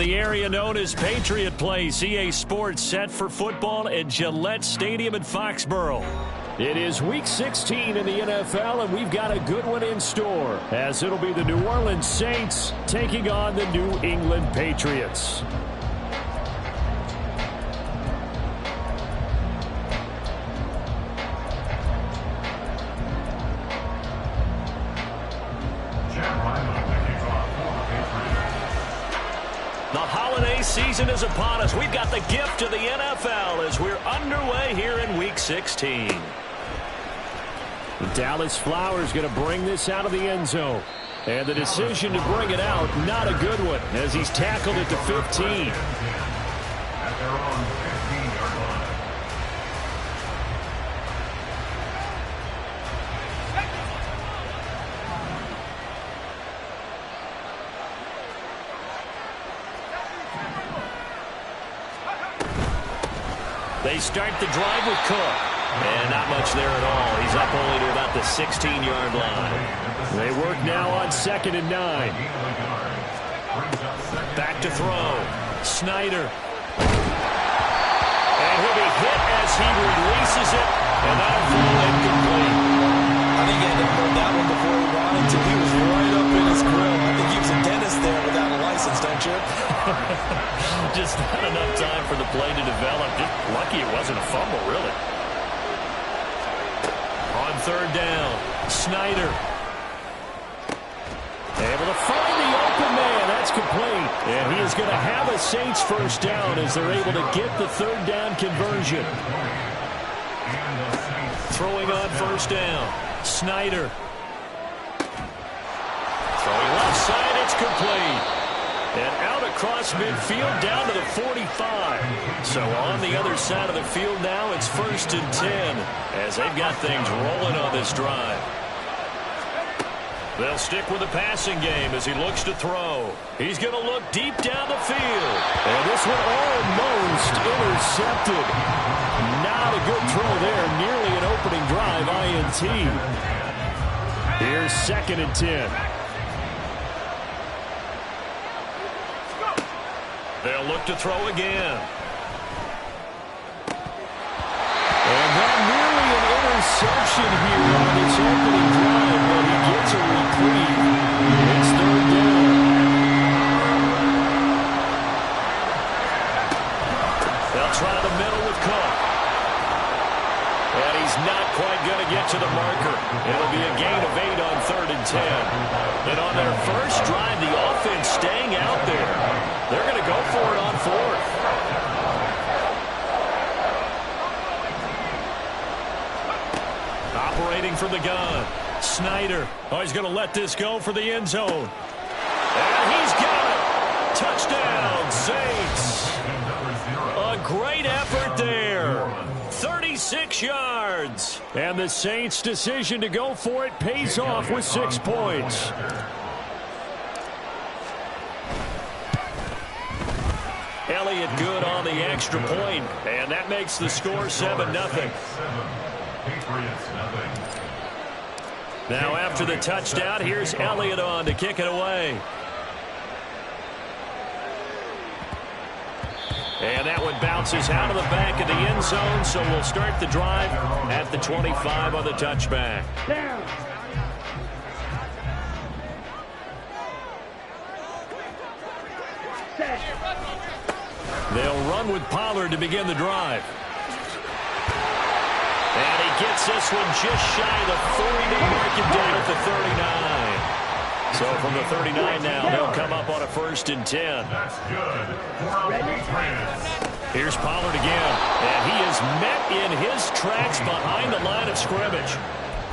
the area known as Patriot Place, EA Sports set for football at Gillette Stadium in Foxborough. It is Week 16 in the NFL, and we've got a good one in store, as it'll be the New Orleans Saints taking on the New England Patriots. The holiday season is upon us. We've got the gift of the NFL as we're underway here in Week 16. Dallas Flowers going to bring this out of the end zone. And the decision to bring it out, not a good one, as he's tackled it to 15. At their own 15-yard line. They start the drive with Cook. And not much there at all. He's up only to about the 16-yard line. They work now on 2nd and 9. Back to throw. Snyder. And he'll be hit as he releases it. And that'll fall incomplete. I think he had to hold that one before he wanted to. He was right up in his grill. I think he was a dentist there without a license, don't you? Just not enough time for the play to develop. Just lucky it wasn't a fumble, really. On 3rd down, Snyder. Able to find the open man. That's complete. And he is going to have a Saints first down as they're able to get the 3rd down conversion. Throwing on 1st down, Snyder. Throwing left side, it's complete. And out across midfield down to the 45. So on the other side of the field now, it's 1st and 10 as they've got things rolling on this drive. They'll stick with the passing game as he looks to throw. He's going to look deep down the field. And this one almost intercepted. Not a good throw there. Nearly an opening drive INT. Here's 2nd and 10. They'll look to throw again. And that nearly an interception here on its opening drive, but he gets a reprieve. It's 3rd down. They'll try the middle with Cook. And he's not quite going to get to the marker. It'll be a gain of 8 on 3rd and 10. And on their first drive, the offense staying out there. They're going to go for it on 4th. Operating from the gun. Snyder. Oh, he's going to let this go for the end zone. And he's got it. Touchdown, Saints. A great effort there. 36 yards. And the Saints' decision to go for it pays off with 6 points. Elliott good on the extra point, and that makes the score 7-0. Now after the touchdown, here's Elliott on to kick it away. And that one bounces out of the back of the end zone, so we'll start the drive at the 25 on the touchback. Down. They'll run with Pollard to begin the drive. And he gets this one just shy of the 40 to mark it down at the 39. So from the 39 now, they'll come up on a 1st and 10. That's good. Here's Pollard again. And he is met in his tracks behind the line of scrimmage.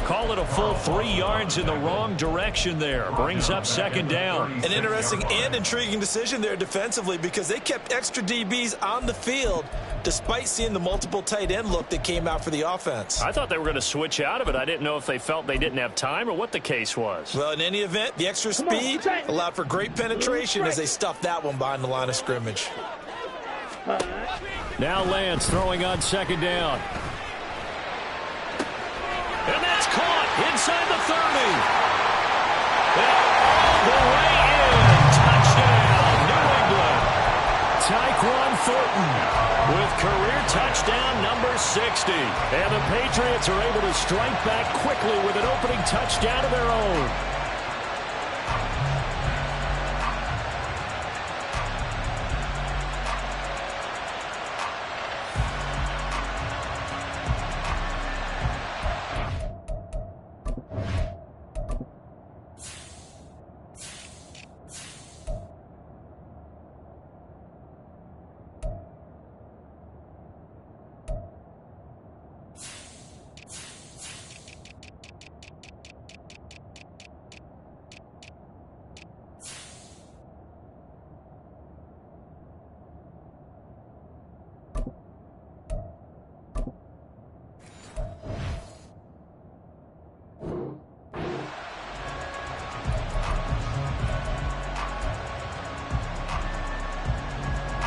Call it a full 3 yards in the wrong direction there. Brings up 2nd down. An interesting and intriguing decision there defensively because they kept extra DBs on the field despite seeing the multiple tight end look that came out for the offense. I thought they were going to switch out of it. I didn't know if they felt they didn't have time or what the case was. Well, in any event, the extra speed allowed for great penetration as they stuffed that one behind the line of scrimmage. Now Lance throwing on 2nd down. And that's caught inside the 30. And all the way in. Touchdown, New England. Thornton with career touchdown number 60. And the Patriots are able to strike back quickly with an opening touchdown of their own.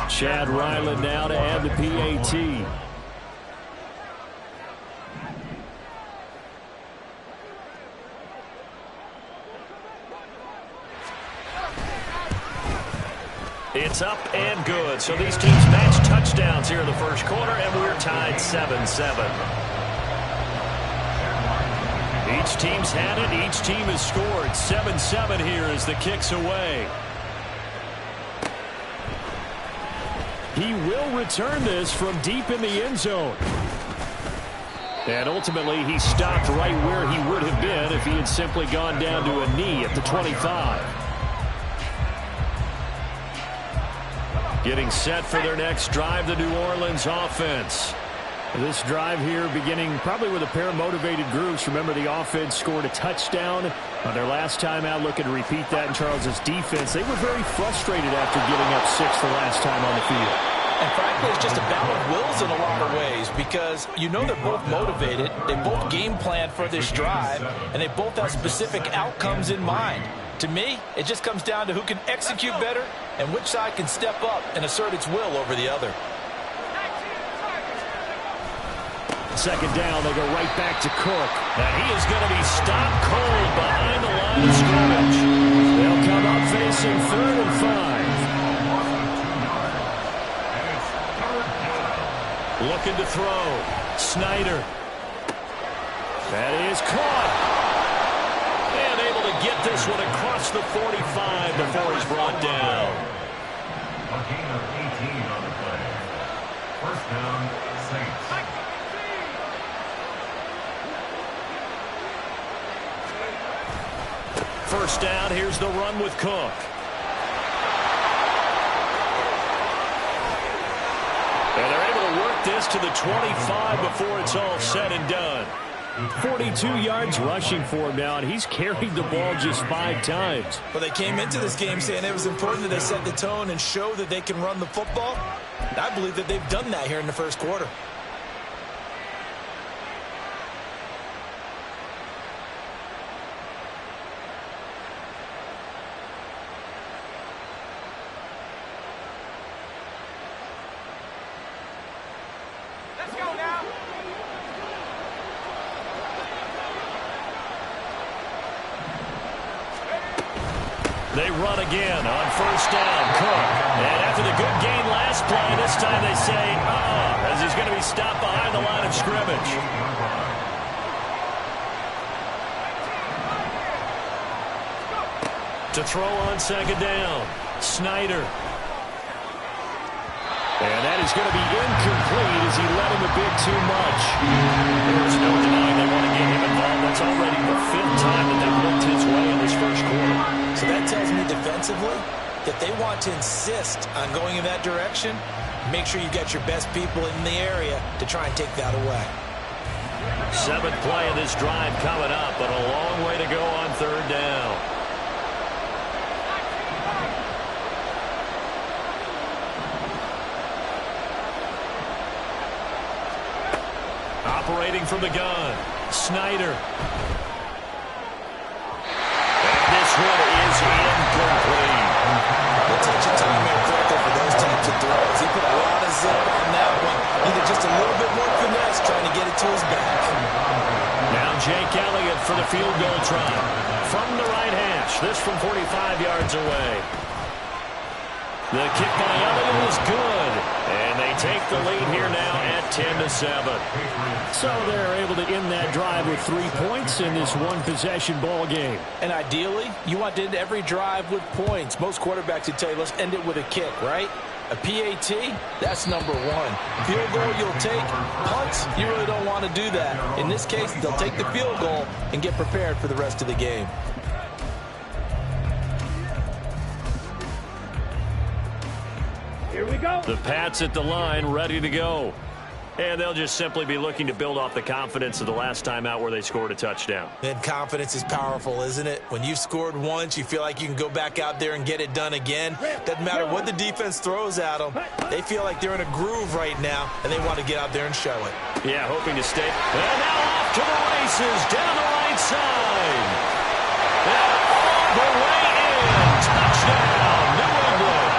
Chad Ryland now to add the PAT. It's up and good. So these teams match touchdowns here in the first quarter, and we're tied 7-7. Each team's had it. Each team has scored. 7-7 here as the kick's away. He will return this from deep in the end zone. And ultimately, he stopped right where he would have been if he had simply gone down to a knee at the 25. Getting set for their next drive, the New Orleans offense. This drive here beginning probably with a pair of motivated groups. Remember, the offense scored a touchdown on their last time out, looking to repeat that in Charles's defense. They were very frustrated after giving up 6 the last time on the field. And frankly, it's just a battle of wills in a lot of ways because you know they're both motivated, they both game plan for this drive, and they both have specific outcomes in mind. To me, it just comes down to who can execute better and which side can step up and assert its will over the other. Second down, they go right back to Cook. And he is going to be stopped cold behind the line of scrimmage. They'll come up facing 3rd and 5. Looking to throw. Snyder. That is caught. And able to get this one across the 45 before he's brought down. A gain of 18 on the play. First down, Saints. First down, here's the run with Cook. And they're able to work this to the 25 before it's all said and done. 42 yards rushing for him now, and he's carried the ball just 5 times. Well, they came into this game saying it was important that they set the tone and show that they can run the football. And I believe that they've done that here in the first quarter. They run again on first down. Cook. And after the good gain last play, this time they say, as he's going to be stopped behind the line of scrimmage. To throw on second down. Snyder. And that is going to be incomplete as he let him a bit too much. There's no denying they want to get him involved. That's already the 5th time that they've looked his way in this first quarter. So that tells me defensively that they want to insist on going in that direction. Make sure you get your best people in the area to try and take that away. 7th play of this drive coming up, but a long way to go on third down. Operating from the gun, Snyder. This one is incomplete. We'll touch your time here quickly for those types of throws. He put a lot of zip on that one. Needed just a little bit more finesse trying to get it to his back. Now Jake Elliott for the field goal try. From the right hash. This from 45 yards away. The kick by Elliott is good. And they take the lead here now at 10-7. So they're able to end that drive with 3 points in this one-possession ball game. And ideally, you want to end every drive with points. Most quarterbacks would tell you, let's end it with a kick, right? A PAT, that's number one. Field goal you'll take. Punts, you really don't want to do that. In this case, they'll take the field goal and get prepared for the rest of the game. Here we go. The Pats at the line, ready to go. And they'll just simply be looking to build off the confidence of the last time out where they scored a touchdown. And confidence is powerful, isn't it? When you've scored once, you feel like you can go back out there and get it done again. Doesn't matter what the defense throws at them. They feel like they're in a groove right now, and they want to get out there and show it. Yeah, hoping to stay. And now off to the races, down the right side. And all the way in. Touchdown, New England.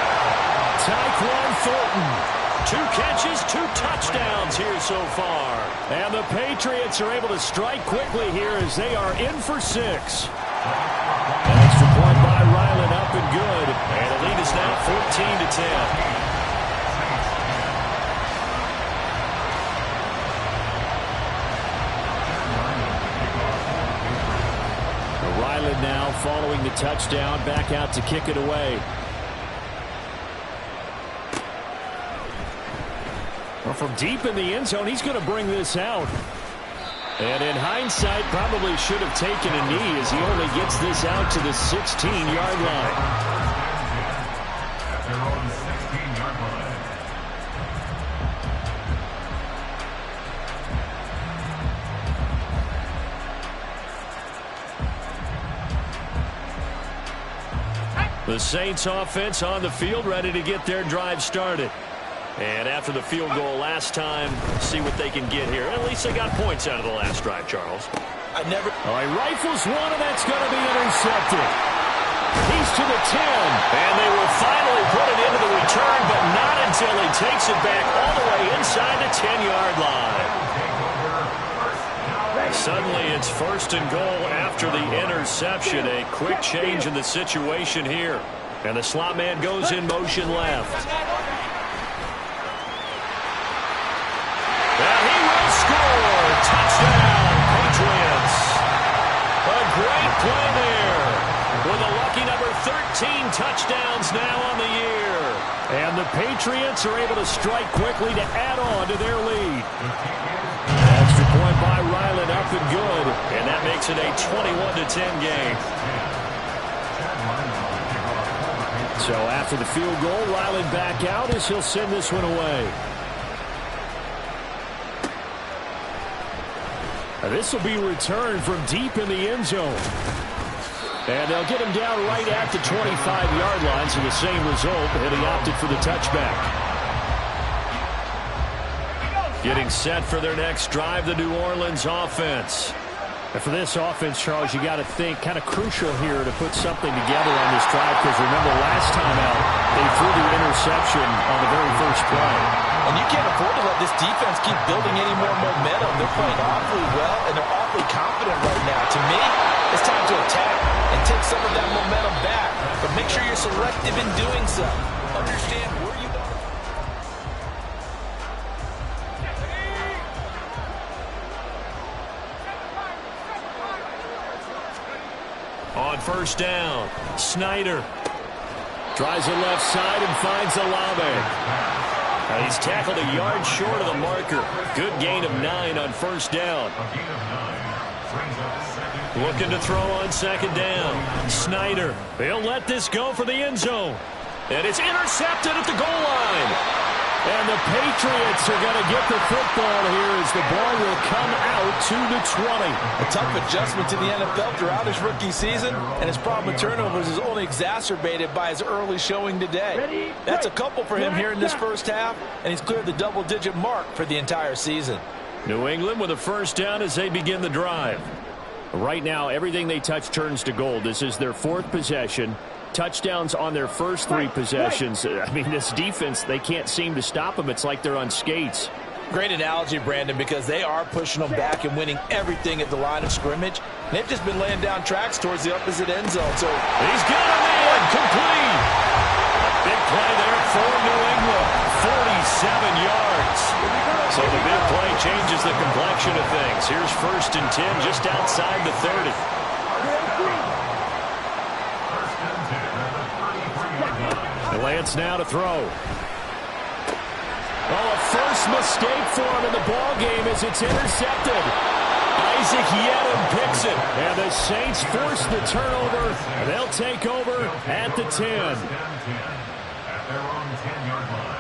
Tyquan Thornton. 2 catches, 2 touchdowns here so far. And the Patriots are able to strike quickly here as they are in for 6. An extra point by Ryland, up and good. And the lead is now 14-10. Ryland now following the touchdown, back out to kick it away. Well, from deep in the end zone, he's going to bring this out. And in hindsight, probably should have taken a knee as he only gets this out to the 16-yard line. At their own 16-yard line. The Saints offense on the field, ready to get their drive started. And after the field goal last time, see what they can get here. At least they got points out of the last drive, Charles. Oh, he rifles one, and that's going to be intercepted. He's to the 10. And they will finally put it into the return, but not until he takes it back all the way inside the 10-yard line. Suddenly it's 1st and goal after the interception. A quick change in the situation here. And the slot man goes in motion left. Touchdown, Patriots. A great play there. With a lucky number 13 touchdowns now on the year. And the Patriots are able to strike quickly to add on to their lead. Extra point by Ryland, up and good. And that makes it a 21-10 game. So after the field goal, Ryland back out as he'll send this one away. This will be returned from deep in the end zone. And they'll get him down right at the 25-yard line, so the same result, and he opted for the touchback. Getting set for their next drive, the New Orleans offense. And for this offense, Charles, you got to think kind of crucial here to put something together on this drive, because remember last time out, they threw the interception on the very first play. And you can't afford to let this defense keep building any more momentum. They're playing awfully well, and they're awfully confident right now. To me, it's time to attack and take some of that momentum back. But make sure you're selective in doing so. Understand where you are. On 1st down, Snyder tries the left side and finds Olave. He's tackled a yard short of the marker. Good gain of 9 on 1st down. Looking to throw on 2nd down. Snyder, he'll let this go for the end zone. And it's intercepted at the goal line. And the Patriots are going to get the football here as the ball will come out to the 20. A tough adjustment to the NFL throughout his rookie season, and his problem with turnovers is only exacerbated by his early showing today. That's a couple for him here in this first half, and he's cleared the double-digit mark for the entire season. New England with a 1st down as they begin the drive. Right now, everything they touch turns to gold. This is their 4th possession. Touchdowns on their first 3 possessions. I mean, this defense, they can't seem to stop them. It's like they're on skates. Great analogy, Brandon, because they are pushing them back and winning everything at the line of scrimmage. They've just been laying down tracks towards the opposite end zone. So he's got him in, complete. A big play there for New England. the complexion of things. Here's 1st and 10 just outside the 30. Lance now to throw. Oh, a first mistake for him in the ball game as it's intercepted. Isaac Yedem picks it, and the Saints force the turnover. They'll take over at the 10. At their own 10-yard line.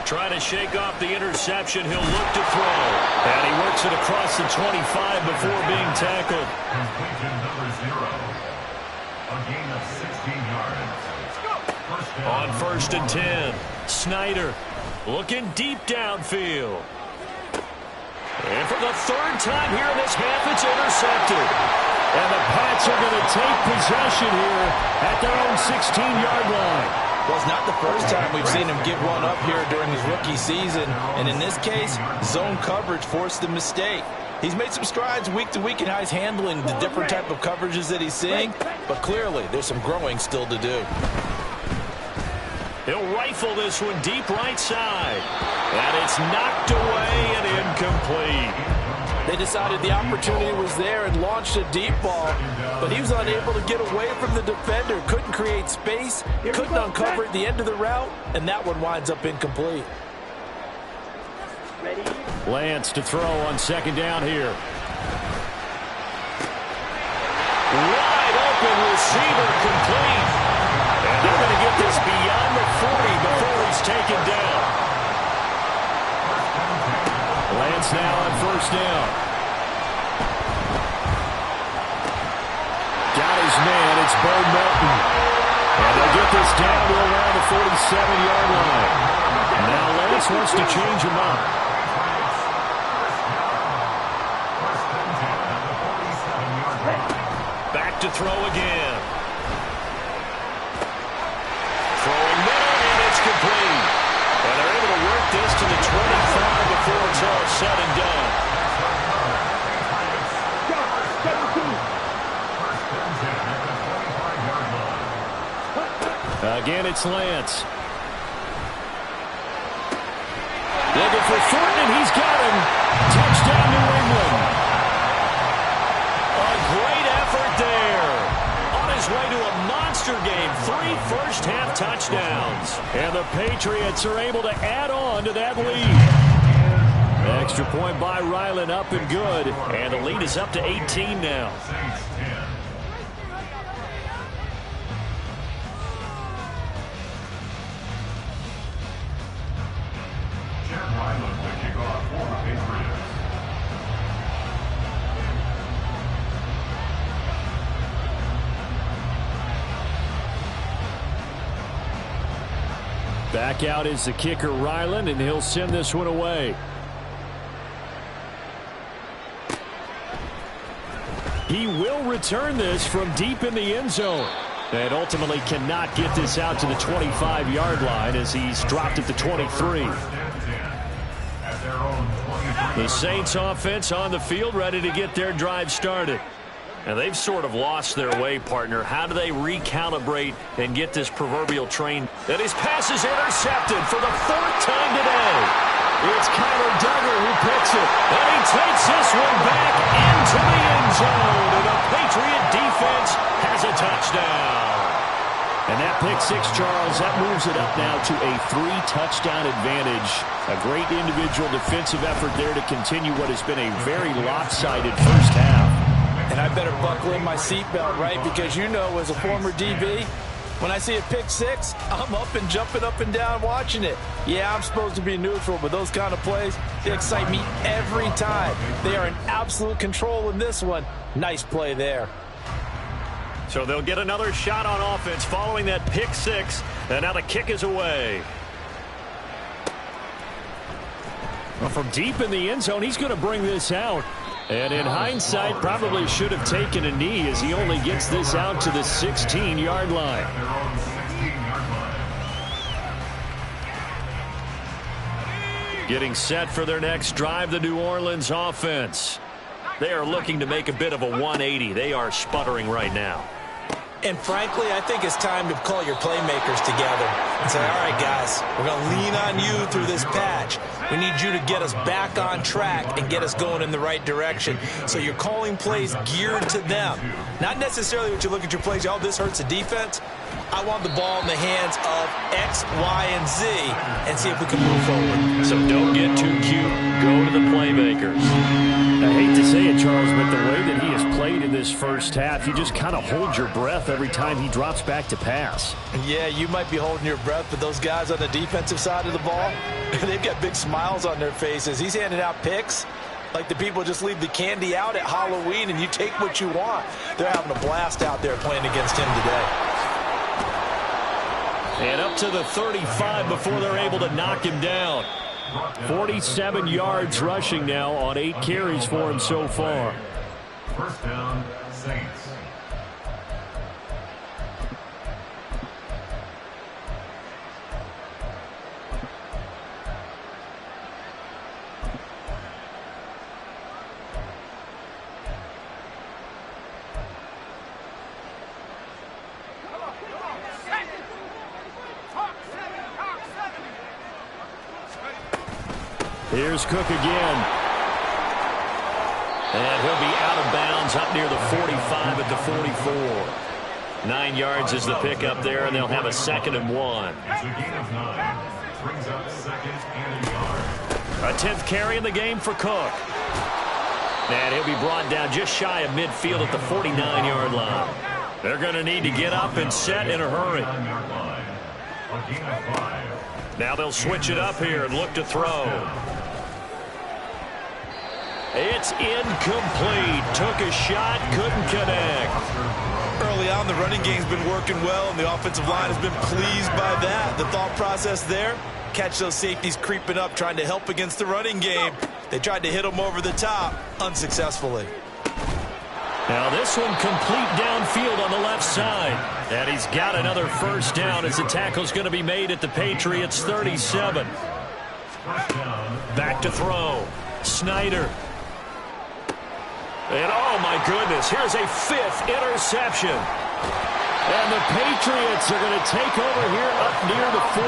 Trying to shake off the interception. He'll look to throw. And he works it across the 25 before being tackled. Completion number 0. A gain of 16 yards. On 1st and 10, Snyder looking deep downfield. And for the 3rd time here in this half, it's intercepted. And the Pats are going to take possession here at their own 16-yard line. Well, it's not the first time we've seen him give one up here during his rookie season. And in this case, zone coverage forced the mistake. He's made some strides week to week in how he's handling the different type of coverages that he's seeing. But clearly, there's some growing still to do. He'll rifle this one deep right side. And it's knocked away and incomplete. They decided the opportunity was there and launched a deep ball, but he was unable to get away from the defender, couldn't create space, couldn't uncover at the end of the route, and that one winds up incomplete. Lance to throw on 2nd down here. Wide open receiver complete. And they're going to get this beyond the 40 before he's taken down. Lance now on 1st down. Got his man. It's Bo Melton. And they'll get this down to around the 47-yard line. Now Lance wants to change him up. Back to throw again. Throwing middle, and it's complete. And they're able to work this to the 25 before it's all said and done. Again, it's Lance. Looking for Thornton, and he's got him. Touchdown, New England. A great effort there. On his way to a monster game. 3 first-half touchdowns. And the Patriots are able to add on to that lead. Extra point by Ryland, up and good. And the lead is up to 18 now. Back out is the kicker, Ryland, and he'll send this one away. He will return this from deep in the end zone. And ultimately cannot get this out to the 25-yard line as he's dropped at the 23. The Saints offense on the field, ready to get their drive started. And they've sort of lost their way, partner. How do they recalibrate and get this proverbial train? And his pass is intercepted for the 4th time today. It's Kyler Duggar who picks it. And he takes this one back into the end zone. And the Patriot defense has a touchdown. And that pick 6, Charles, that moves it up now to a 3-touchdown advantage. A great individual defensive effort there to continue what has been a very lopsided first half. And I better buckle in my seatbelt, right? Because you know, as a former DB, when I see a pick 6, I'm up and jumping up and down watching it. Yeah, I'm supposed to be neutral, but those kind of plays, they excite me every time. They are in absolute control in this one. Nice play there. So they'll get another shot on offense following that pick 6. And now the kick is away. Well, from deep in the end zone, he's going to bring this out. And in hindsight, probably should have taken a knee as he only gets this out to the 16-yard line. Getting set for their next drive, the New Orleans offense. They are looking to make a bit of a 180. They are sputtering right now. And frankly, I think it's time to call your playmakers together and say, all right, guys, we're going to lean on you through this patch. We need you to get us back on track and get us going in the right direction. So you're calling plays geared to them. Not necessarily what you look at your plays, oh, this hurts the defense. I want the ball in the hands of X, Y, and Z and see if we can move forward. So don't get too cute. Go to the playmakers. I hate to say it, Charles, but the way that he has played in this first half, you just kind of hold your breath every time he drops back to pass. Yeah, you might be holding your breath, but those guys on the defensive side of the ball, they've got big smiles on their faces. He's handing out picks like the people just leave the candy out at Halloween and you take what you want. They're having a blast out there playing against him today. And up to the 35 before they're able to knock him down. 47 yards rushing now on 8 carries for him so far. First down, Saints. Here's Cook again. And he'll be out of bounds up near the 45 at the 44. 9 yards is the pickup there, and they'll have a 2nd and 1. It's a gain of 9. Brings up 2nd and a yard. A 10th carry in the game for Cook. And he'll be brought down just shy of midfield at the 49-yard line. They're going to need to get up and set in a hurry. A gain of 5. Now they'll switch it up here and look to throw. It's incomplete. Took a shot, couldn't connect. Early on, the running game's been working well, and the offensive line has been pleased by that. The thought process there, catch those safeties creeping up, trying to help against the running game. They tried to hit them over the top, unsuccessfully. Now this one complete downfield on the left side. And he's got another first down as the tackle's going to be made at the Patriots 37. Back to throw. Snyder. And oh my goodness, here's a 5th interception. And the Patriots are going to take over here up near the 40.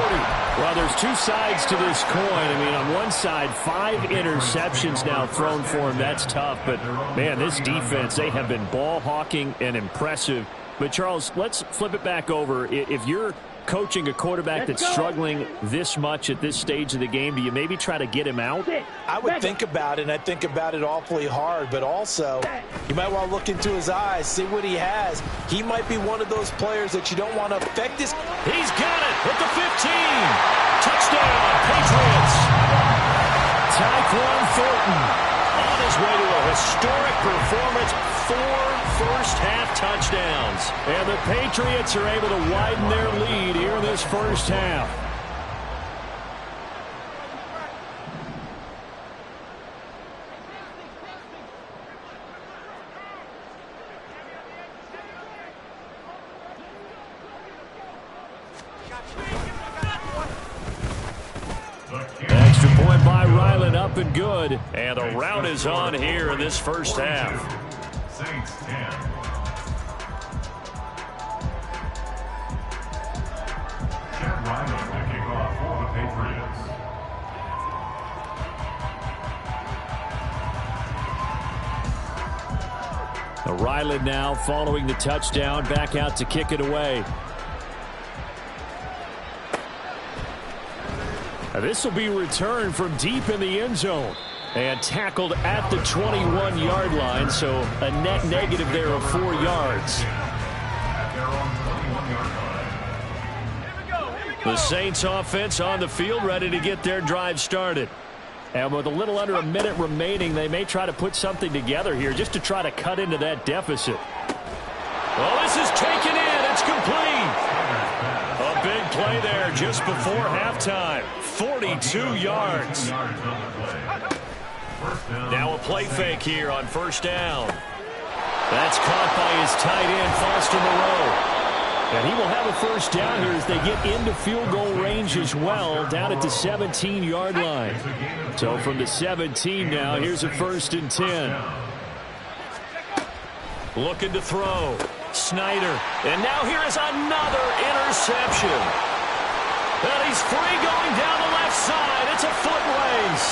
Well, there's 2 sides to this coin. I mean, on one side, 5 interceptions now thrown for him. That's tough. But, man, this defense, they have been ball hawking and impressive. But, Charles, let's flip it back over. If you're coaching a quarterback that's struggling this much at this stage of the game, do you maybe try to get him out? I would think about it, and I think about it awfully hard, but also you might want to look into his eyes, see what he has. He might be one of those players that you don't want to affect his. He's got it at the 15. Touchdown, Patriots. Tyquan Thornton on his way to a historic performance. 4 first-half touchdowns. And the Patriots are able to widen their lead here in this first half. Extra point by Ryland, up and good. And the rout is on here in this first half. Saints 10. Chad Ryland to kick off for the Patriots. Ryland now following the touchdown, back out to kick it away. Now this will be returned from deep in the end zone. And tackled at the 21-yard line, so a net negative there of 4 yards. The Saints offense on the field, ready to get their drive started. And with a little under a minute remaining, they may try to put something together here just to try to cut into that deficit. Well, this is taken in. It's complete. A big play there just before halftime. 42 yards. Now a play fake here on first down. That's caught by his tight end, Foster Moreau. And he will have a first down here as they get into field goal range as well, down at the 17-yard line. So from the 17 now, here's a 1st and 10. Looking to throw. Snyder. And now here is another interception. And he's free going down the left side. It's a foot race.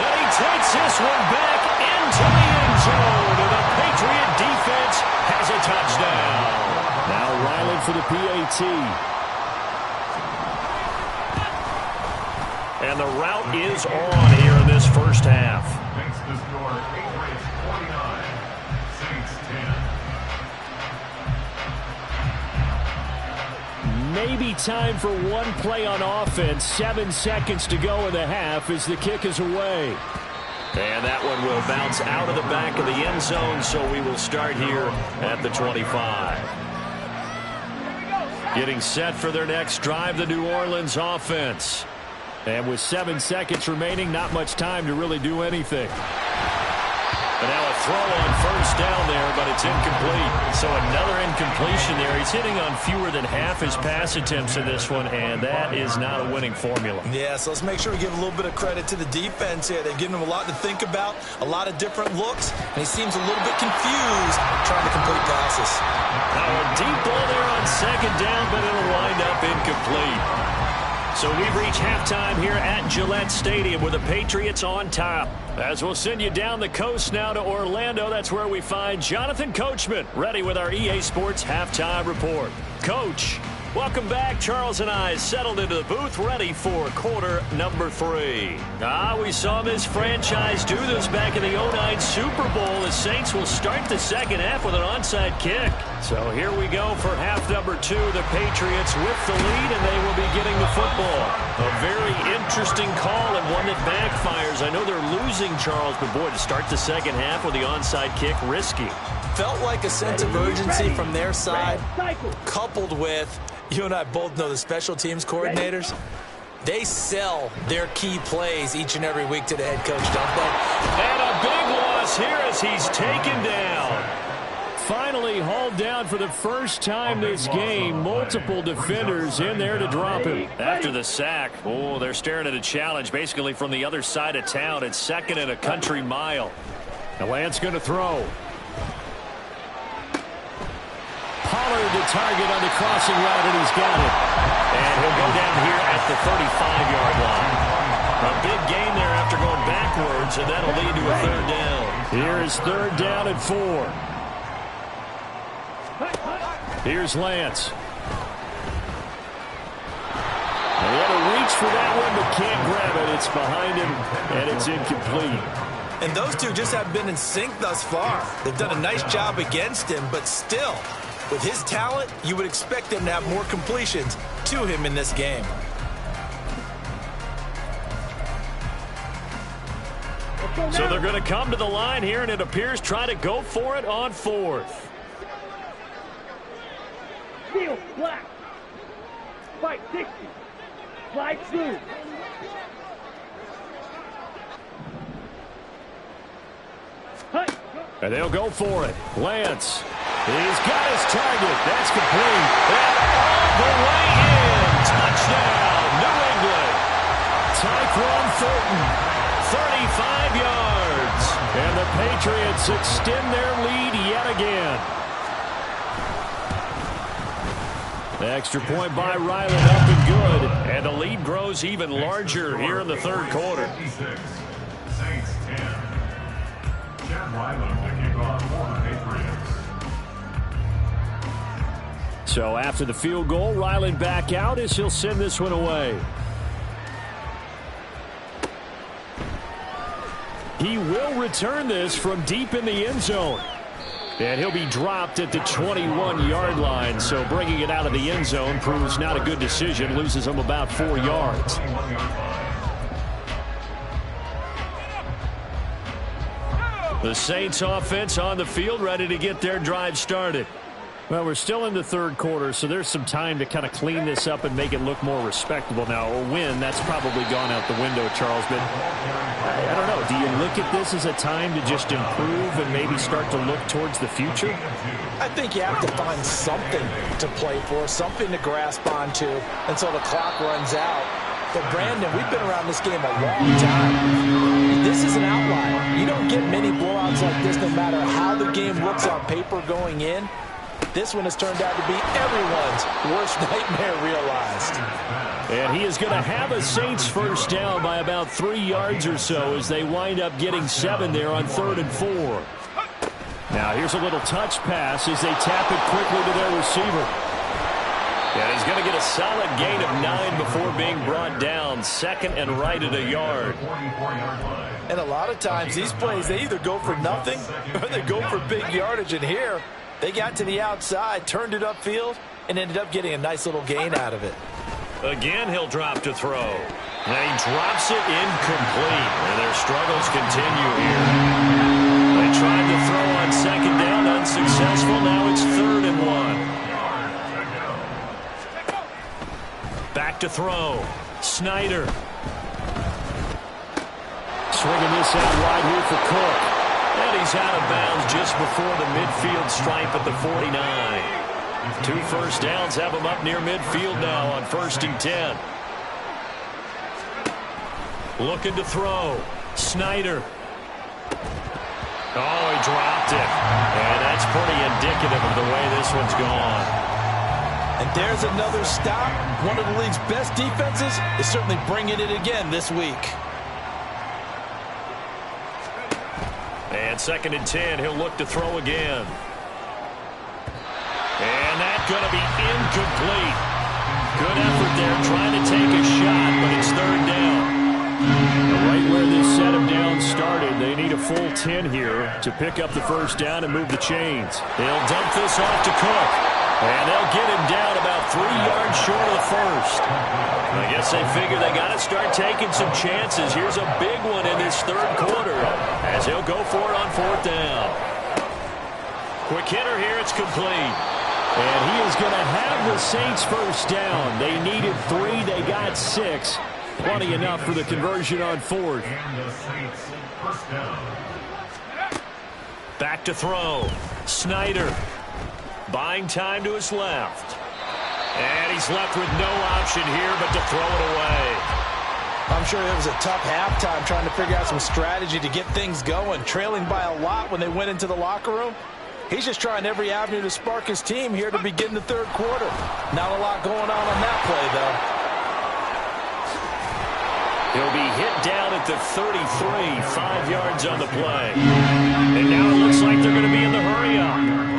And he takes this one back into the end zone. And the Patriot defense has a touchdown. Now Ryland for the PAT. And the route is on here in this first half. Makes the score Patriots 49, Saints 10. Maybe time for one play on offense. 7 seconds to go in the half as the kick is away. And that one will bounce out of the back of the end zone, so we will start here at the 25. Getting set for their next drive, the New Orleans offense. And with 7 seconds remaining, not much time to really do anything. And now a throw on first down there, but it's incomplete. So another incompletion there. He's hitting on fewer than half his pass attempts in this one, and that is not a winning formula. Yeah, so let's make sure we give a little bit of credit to the defense here. They've given him a lot to think about, a lot of different looks, and he seems a little bit confused trying to complete passes. Now a deep ball there on second down, but it'll wind up incomplete. So we've reached halftime here at Gillette Stadium with the Patriots on top. As we'll send you down the coast now to Orlando, that's where we find Jonathan Coachman, ready with our EA Sports Halftime Report. Coach, welcome back. Charles and I settled into the booth, ready for quarter number 3. We saw this franchise do this back in the 09 Super Bowl. The Saints will start the second half with an onside kick. So here we go for half number 2. The Patriots with the lead, and they will be getting the football. A very interesting call and one that backfires. I know they're losing, Charles, but boy, to start the second half with the onside kick, risky. Felt like a sense of urgency from their side, coupled with, you and I both know the special teams coordinators, they sell their key plays each and every week to the head coach, don't they? And a big loss here as he's taken down. Finally hauled down for the first time this game. Multiple defenders in there to drop him. After the sack, they're staring at a challenge basically from the other side of town. It's second and a country mile. The Lance going to throw. Pollard the target on the crossing route, and he's got it. And he'll go down here at the 35-yard line. A big gain there after going backwards, and that'll lead to a third down. Here is third down and 4. Here's Lance. They had to reach for that one, but can't grab it. It's behind him, and it's incomplete. And those two just have been in sync thus far. They've done a nice job against him, but still, with his talent, you would expect them to have more completions to him in this game. So they're going to come to the line here, and it appears try to go for it on 4th. Steel, black. Fight 60. Slide through. And they'll go for it. Lance. He's got his target. That's complete. And all the way in. Touchdown, New England. Tyquan Thornton. 35 yards. And the Patriots extend their lead yet again. The extra point by Ryland up and good. And the lead grows even larger here in the third quarter. Saints 10. Chad Ryland to kick off for the Patriots. So after the field goal, Ryland back out as he'll send this one away. He will return this from deep in the end zone. And he'll be dropped at the 21-yard line. So bringing it out of the end zone proves not a good decision. Loses him about 4 yards. The Saints offense on the field, ready to get their drive started. Well, we're still in the third quarter, so there's some time to kind of clean this up and make it look more respectable. Now, a win, that's probably gone out the window, Charles. But I don't know. Do you look at this as a time to just improve and maybe start to look towards the future? I think you have to find something to play for, something to grasp onto until the clock runs out. But, Brandon, we've been around this game a long time. This is an outlier. You don't get many blowouts moments like this, no matter how the game looks on paper going in, this one has turned out to be everyone's worst nightmare realized. And he is going to have a Saints first down by about 3 yards or so as they wind up getting 7 there on 3rd and 4. Now here's a little touch pass as they tap it quickly to their receiver. And he's going to get a solid gain of 9 before being brought down. 2nd and right at a yard. And a lot of times these plays, they either go for nothing or they go for big yardage. And here, they got to the outside, turned it upfield, and ended up getting a nice little gain out of it. Again, he'll drop to throw. And he drops it incomplete. And their struggles continue here. They tried to throw on 2nd down, unsuccessful. Now it's 3rd and 1. Back to throw. Snyder. Swinging this out wide here for Cook. And he's out of bounds just before the midfield stripe at the 49. 2 first downs have him up near midfield now on 1st and 10. Looking to throw. Snyder. Oh, he dropped it. And that's pretty indicative of the way this one's gone. And there's another stop. One of the league's best defenses is certainly bringing it again this week. And 2nd and 10, he'll look to throw again. And that's going to be incomplete. Good effort there trying to take a shot, but it's 3rd down. Right where this set him down started, they need a full 10 here to pick up the first down and move the chains. They'll dump this off to Cook. And they'll get him down about 3 yards short of the first. I guess they figure they got to start taking some chances. Here's a big one in this 3rd quarter as he'll go for it on 4th down. Quick hitter here, it's complete. And he is going to have the Saints first down. They needed 3, they got 6. Plenty enough for the conversion on 4th. Back to throw. Snyder. Buying time to his left. And he's left with no option here but to throw it away. I'm sure it was a tough halftime trying to figure out some strategy to get things going. Trailing by a lot when they went into the locker room. He's just trying every avenue to spark his team here to begin the 3rd quarter. Not a lot going on that play, though. He'll be hit down at the 33, 5 yards on the play. And now it looks like they're going to be in the hurry-up.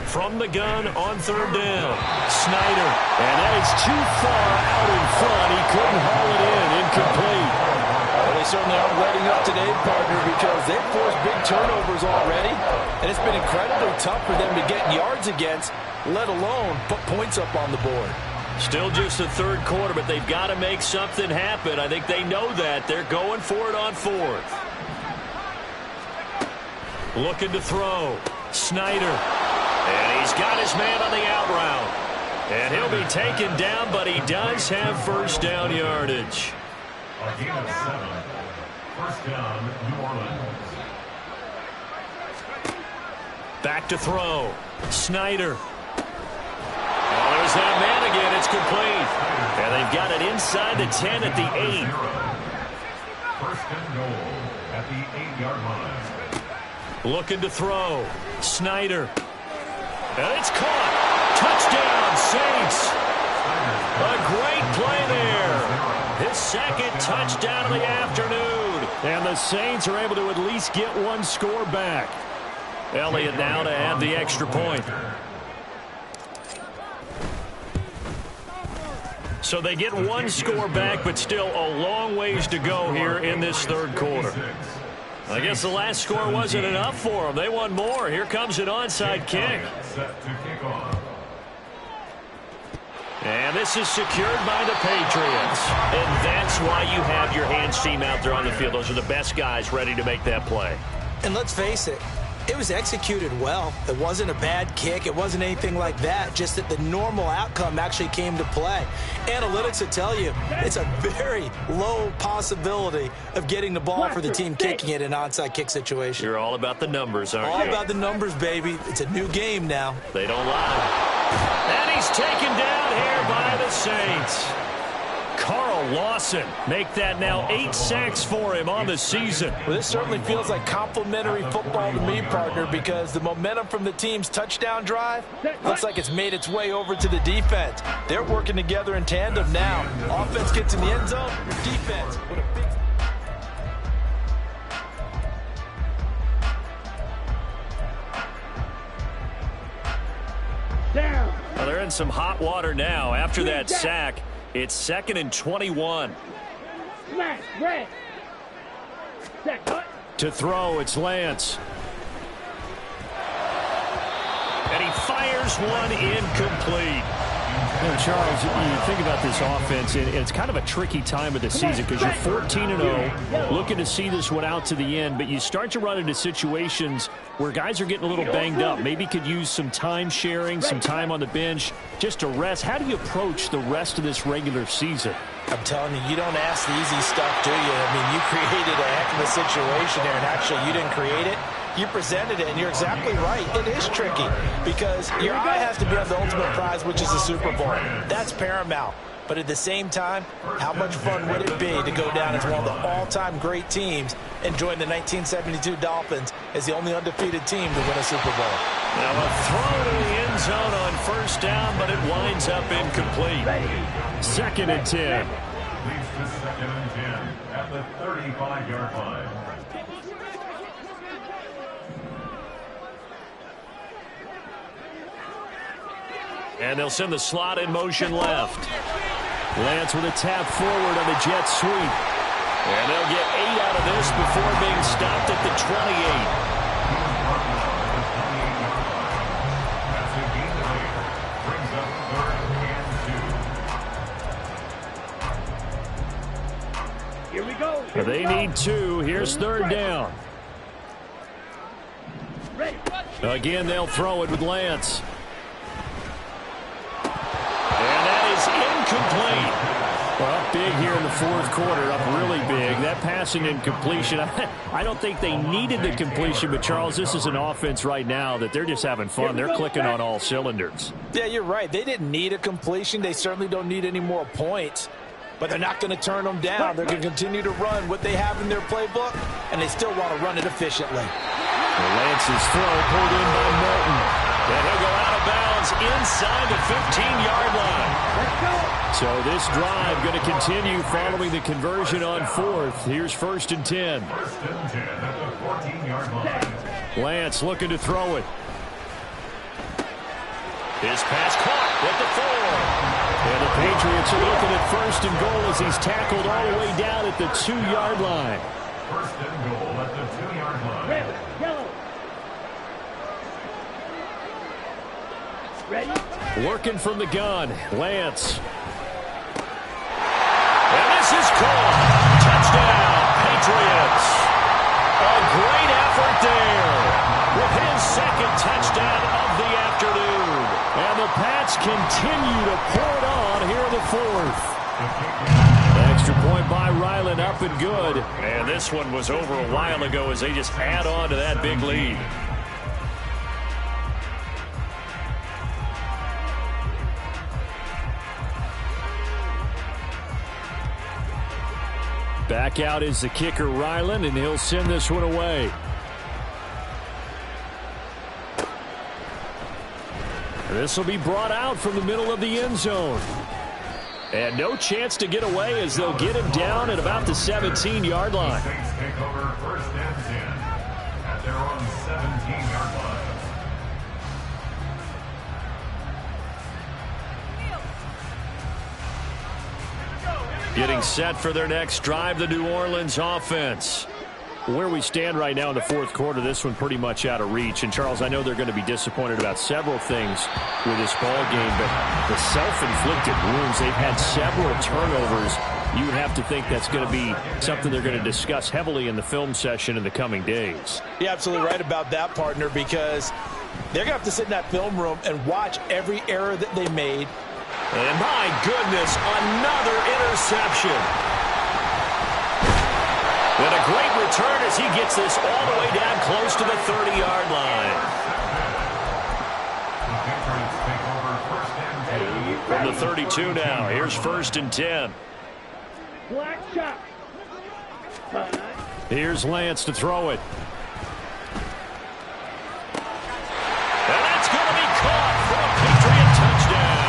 From the gun on 3rd down. Snyder. And that is too far out in front. He couldn't haul it in. Incomplete. Well, they certainly aren't letting up today, partner, because they've forced big turnovers already. And it's been incredibly tough for them to get yards against, let alone put points up on the board. Still just the 3rd quarter, but they've got to make something happen. I think they know that. They're going for it on 4th. Looking to throw. Snyder. And he's got his man on the out route. And he'll be taken down, but he does have first down yardage. A gain of 7. First down, New Orleans. Back to throw. Snyder. Oh, there's that man again. It's complete. And they've got it inside the 10 at the 8. First and goal at the 8-yard line. Looking to throw. Snyder. And it's caught. Touchdown, Saints. A great play there. His 2nd touchdown of the afternoon. And the Saints are able to at least get 1 score back. Elliott now to add the extra point. So they get 1 score back, but still a long ways to go here in this 3rd quarter. I guess the last score wasn't enough for them. They want more. Here comes an onside kick. Set to kick off. And this is secured by the Patriots. And that's why you have your hands team out there on the field. Those are the best guys ready to make that play. And let's face it, it was executed well. It wasn't a bad kick. It wasn't anything like that. Just that the normal outcome actually came to play. Analytics will tell you it's a very low possibility of getting the ball for the team kicking it in an onside kick situation. You're all about the numbers, aren't you? All about the numbers, baby. It's a new game now. They don't lie. And he's taken down here by the Saints. Carl Lawson make that now 8 sacks for him on the season. Well, this certainly feels like complimentary football to me, partner, because the momentum from the team's touchdown drive looks like it's made its way over to the defense. They're working together in tandem now. Offense gets in the end zone, defense with a big... Down. Well, they're in some hot water now. After that sack, it's 2nd and 21. Smash. Red. Set. Cut. To throw, it's Lance. And he fires one incomplete. You know, Charles, you think about this offense, and it's kind of a tricky time of the season because you're 14-0, looking to see this one out to the end, but you start to run into situations where guys are getting a little banged up. Maybe could use some time sharing, some time on the bench just to rest. How do you approach the rest of this regular season? I'm telling you, you don't ask the easy stuff, do you? I mean, you created a heck of a situation there, and actually you didn't create it. You presented it, and you're exactly right. It is tricky because your eye has to be on the ultimate prize, which is the Super Bowl. That's paramount. But at the same time, how much fun would it be to go down as one of the all-time great teams and join the 1972 Dolphins as the only undefeated team to win a Super Bowl? Now a throw to the end zone on first down, but it winds up incomplete. 2nd and 10. Leads to 2nd and 10 at the 35-yard line. And they'll send the slot in motion left. Lance with a tap forward on the jet sweep. And they'll get 8 out of this before being stopped at the 28. Here we go. They need 2. Here's 3rd down. Ready. Again, they'll throw it with Lance. And that is incomplete. Well, up big here in the 4th quarter, up really big. That passing incompletion, I don't think they needed the completion, but Charles, this is an offense right now that they're just having fun. They're clicking on all cylinders. Yeah, you're right. They didn't need a completion. They certainly don't need any more points. But they're not going to turn them down. They're going to continue to run what they have in their playbook, and they still want to run it efficiently. Lance's throw pulled in by Milton. And he'll go out of bounds inside the 15-yard line. Let's go. So this drive going to continue following the conversion on 4th. Here's 1st and 10. 1st and 10 at the 14-yard line. Lance looking to throw it. His pass caught at the 4. And the Patriots are looking at 1st and goal as he's tackled all the way down at the 2-yard line. 1st and goal at the 2-yard line. Red. Yellow. Ready. Working from the gun, Lance. And this is caught. Touchdown, Patriots. A great effort there with his 2nd touchdown of the afternoon. And the Pats continue to pour it on here in the 4th. Extra point by Ryland, up and good. And this one was over a while ago as they just add on to that big lead. Back out is the kicker, Ryland, and he'll send this one away. This will be brought out from the middle of the end zone. And no chance to get away as they'll get him down at about the 17-yard line. Saints take over 1st and 10 at their own 17-yard line. Getting set for their next drive, the New Orleans offense. Where we stand right now in the 4th quarter, this one pretty much out of reach. And, Charles, I know they're going to be disappointed about several things with this ball game, but the self-inflicted wounds, they've had several turnovers. You would have to think that's going to be something they're going to discuss heavily in the film session in the coming days. You're absolutely right about that, partner, because they're going to have to sit in that film room and watch every error that they made. And my goodness, another interception. And a great return as he gets this all the way down close to the 30-yard line. The Patriots take over 1st and 10. From the 32 now, here's 1st and 10. Black shot. Here's Lance to throw it. And that's going to be caught for a Patriot touchdown.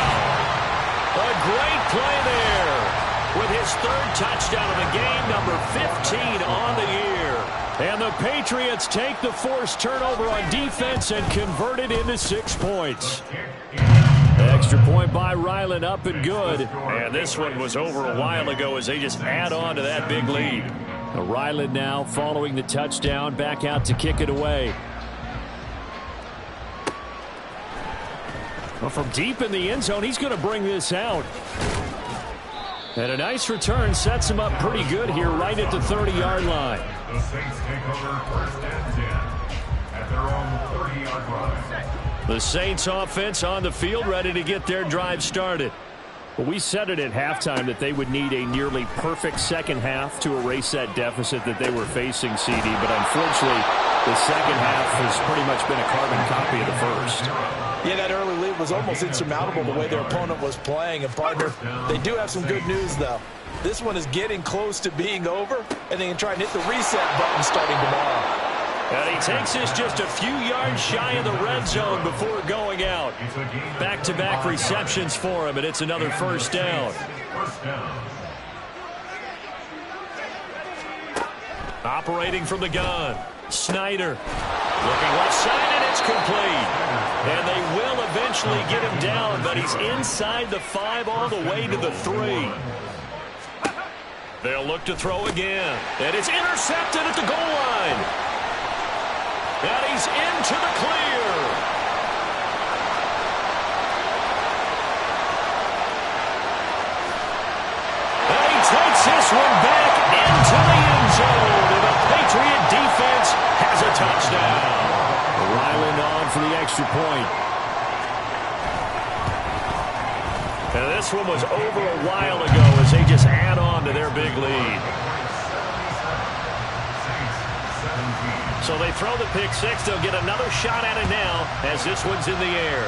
A great play there with his third touchdown of the game, number 15 on the year. And the Patriots take the forced turnover on defense and convert it into 6 points. Extra point by Ryland, up and good. And this one was over a while ago as they just add on to that big lead. Ryland now following the touchdown, back out to kick it away. Well, from deep in the end zone, he's going to bring this out. And a nice return sets him up pretty good here right at the 30-yard line. The Saints take over 1st and 10 at their own 30-yard line. The Saints offense on the field, ready to get their drive started. Well, we said it at halftime that they would need a nearly perfect second half to erase that deficit that they were facing, CD. But unfortunately, the second half has pretty much been a carbon copy of the first. Yeah, that early lead was almost insurmountable the way their opponent was playing. And, partner, they do have some good news, though. This one is getting close to being over, and they can try and hit the reset button starting tomorrow. And he takes us just a few yards shy of the red zone before going out. Back-to-back receptions for him, and it's another first down. Operating from the gun, Snyder. Looking left side, and it's complete. And they will eventually get him down, but he's inside the 5 all the way to the 3. They'll look to throw again. And it's intercepted at the goal line. And he's into the clear. And he takes this one back into the end zone. And the Patriot defense has a touchdown. Ryland on for the extra point. And this one was over a while ago as they just add on to their big lead. So they throw the pick six. They'll get another shot at it now as this one's in the air.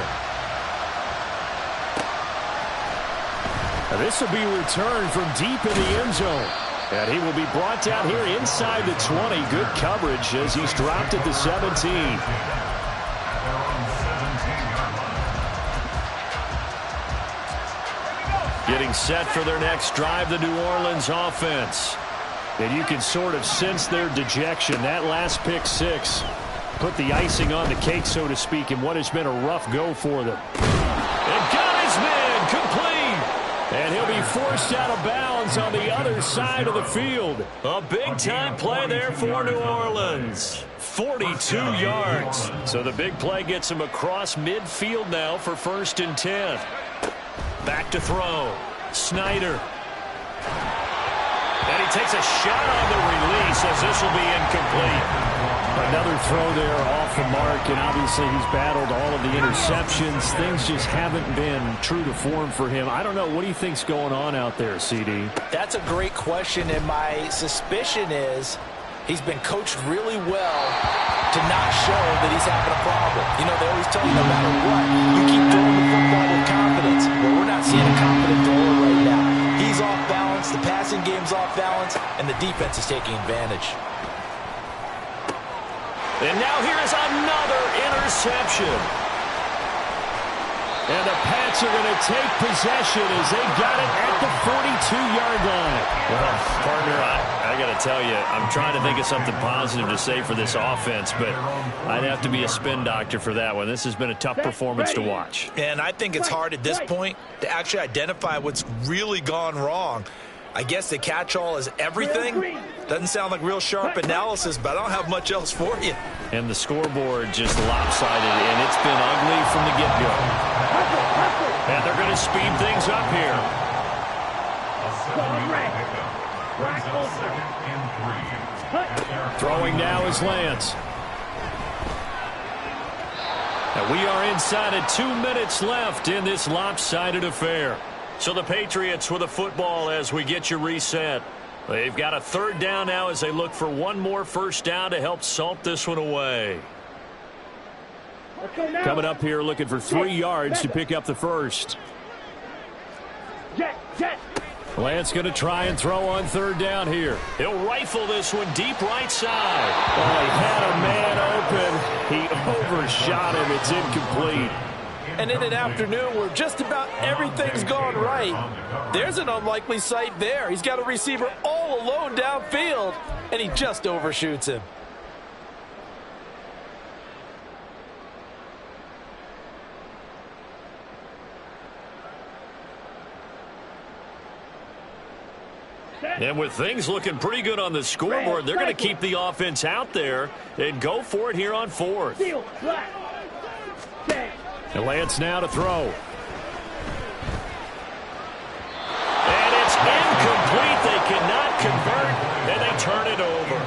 Now this will be returned from deep in the end zone. And he will be brought down here inside the 20. Good coverage as he's dropped at the 17. Getting set for their next drive, the New Orleans offense. And you can sort of sense their dejection. That last pick six put the icing on the cake, so to speak, in what has been a rough go for them. And got his man complete. And he'll be forced out of bounds on the other side of the field. A big-time play there for New Orleans. 42 yards. So the big play gets him across midfield now for 1st and 10. Back to throw. Snyder. And he takes a shot on the release as this will be incomplete. Another throw there off the mark, and obviously he's battled all of the interceptions. Things just haven't been true to form for him. I don't know. What do you think's going on out there, CD? That's a great question, and my suspicion is he's been coached really well to not show that he's having a problem. You know, they always tell you no matter what, you keep throwing the football with confidence. Well, we're not seeing a confident thrower right now. He's off balance, the passing game's off balance, and the defense is taking advantage. And now here is another interception. And the Pats are going to take possession as they got it at the 42-yard line. Well, partner, I got to tell you, I'm trying to think of something positive to say for this offense, but I'd have to be a spin doctor for that one. This has been a tough performance to watch. And I think it's hard at this point to actually identify what's really gone wrong. I guess the catch-all is everything. Doesn't sound like real sharp analysis, but I don't have much else for you. And the scoreboard just lopsided, and it's been ugly from the get-go. And they're going to speed things up here. Throwing now is Lance. And we are inside of 2 minutes left in this lopsided affair. So the Patriots with a football as we get you reset. They've got a 3rd down now as they look for one more first down to help salt this one away. Coming up here looking for 3 yards to pick up the first. Jet, jet. Lance going to try and throw on third down here. He'll rifle this one deep right side. Oh, he had a man open. He overshot him. It's incomplete. And in an afternoon where just about everything's gone right, there's an unlikely sight there. He's got a receiver all alone downfield, and he just overshoots him. And with things looking pretty good on the scoreboard, they're going to keep the offense out there and go for it here on fourth. And Lance now to throw. And it's incomplete. They cannot convert, and they turn it over.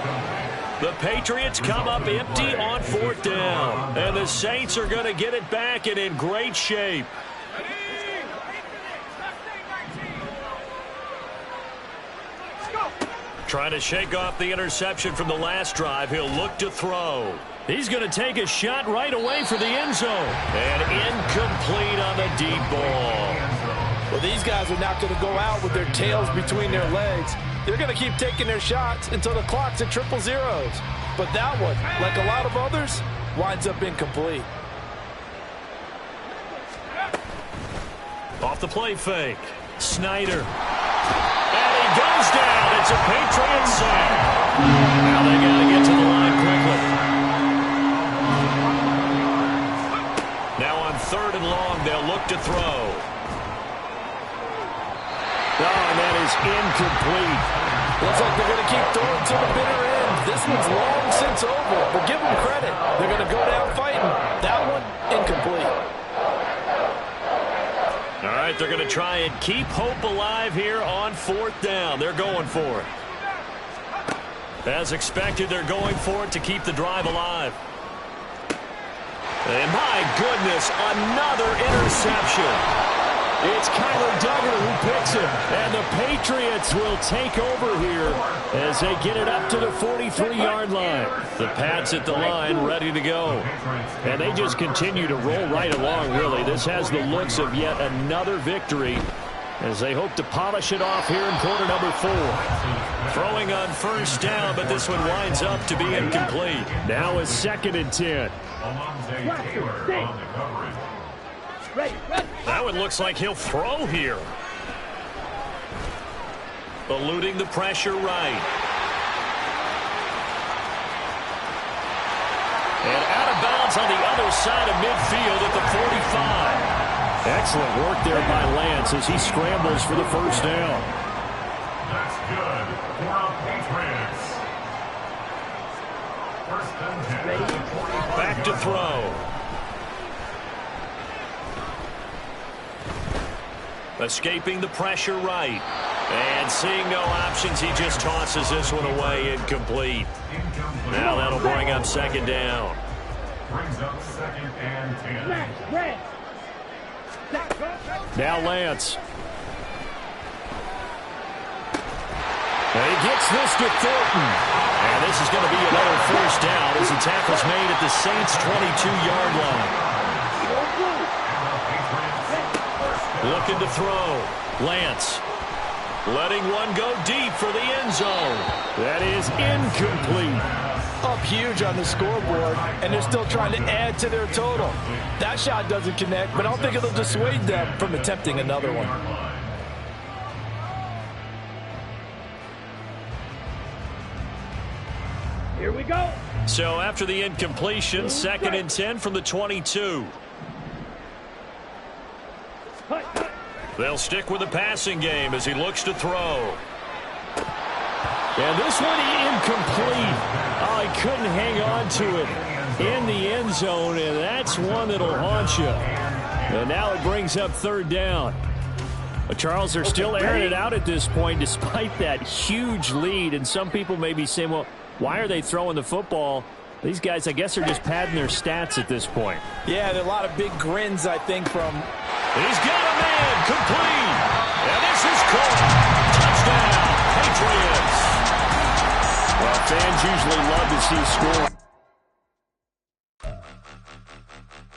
The Patriots come up empty on fourth down. And the Saints are going to get it back and in great shape. Trying to shake off the interception from the last drive. He'll look to throw. He's going to take a shot right away for the end zone. And incomplete on the deep ball. Well, these guys are not going to go out with their tails between their legs. They're going to keep taking their shots until the clock's at triple zeros. But that one, like a lot of others, winds up incomplete. Off the play fake. Snyder. And he goes down. It's a Patriot sack. Now they got to get to the line quickly. Now on third and long, they'll look to throw. Oh, and that is incomplete. Looks like they're going to keep throwing to the bitter end. This one's long since over, but give them credit. They're going to go down fighting. That one, incomplete. All right, they're going to try and keep hope alive here on fourth down. They're going for it. As expected, they're going for it to keep the drive alive. And my goodness, another interception. It's Kyler Duggar who picks him. And the Patriots will take over here as they get it up to the 43-yard line. The Pats at the line, ready to go. And they just continue to roll right along, really. This has the looks of yet another victory as they hope to polish it off here in quarter number 4. Throwing on first down, but this one winds up to be incomplete. Now a 2nd and 10. That one looks like he'll throw here. Eluding the pressure right. And out of bounds on the other side of midfield at the 45. Excellent work there by Lance as he scrambles for the first down. That's good for our Patriots. First and 10. Back to throw. Escaping the pressure right. And seeing no options, he just tosses this one away, incomplete. Now that'll bring up 2nd down. Brings up 2nd and 10. Now Lance. And he gets this to Thornton. And this is going to be another first down as the tackle's made at the Saints' 22-yard line. Looking to throw. Lance. Letting one go deep for the end zone. That is incomplete. Up huge on the scoreboard, and they're still trying to add to their total. That shot doesn't connect, but I don't think it'll dissuade them from attempting another one. Here we go. So after the incompletion, 2nd and 10 from the 22. They'll stick with the passing game as he looks to throw. And this one incomplete. Oh, he couldn't hang on to it in the end zone, and that's one that'll haunt you. And now it brings up 3rd down. But Charles, they're still airing it out at this point despite that huge lead. And some people may be saying, well, why are they throwing the football? These guys, I guess, are just padding their stats at this point. Yeah, there are a lot of big grins, I think, from... He's got a man, complete. And this is caught. Touchdown, Patriots. Well, fans usually love to see scoring.